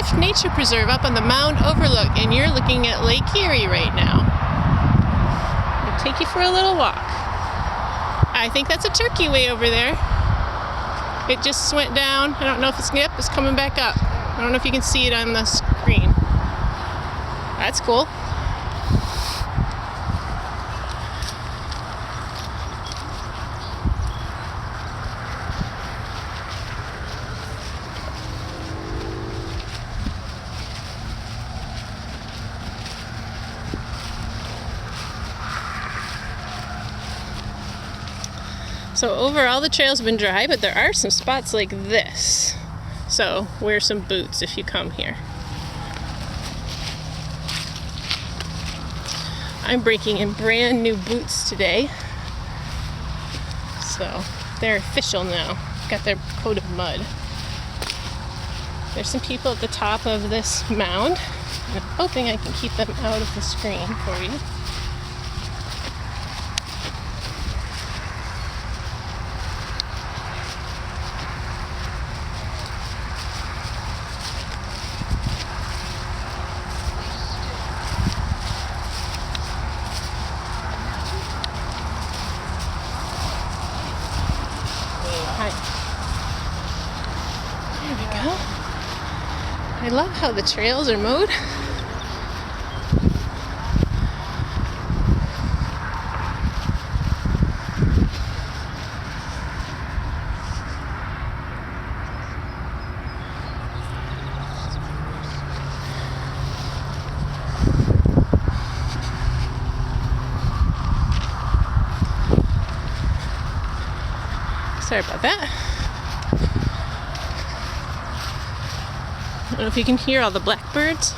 Tifft Nature Preserve up on the mound overlook, and you're looking at Lake Erie right now. I'll take you for a little walk. I think that's a turkey way over there. It just went down. I don't know if it's coming back up. I don't know if you can see it on the screen. That's cool. So overall the trail's been dry, but there are some spots like this. So wear some boots if you come here. I'm breaking in brand new boots today. So they're official now. Got their coat of mud. There's some people at the top of this mound. I'm hoping I can keep them out of the screen for you. There we go. I love how the trails are mowed. Sorry about that. I don't know if you can hear all the blackbirds.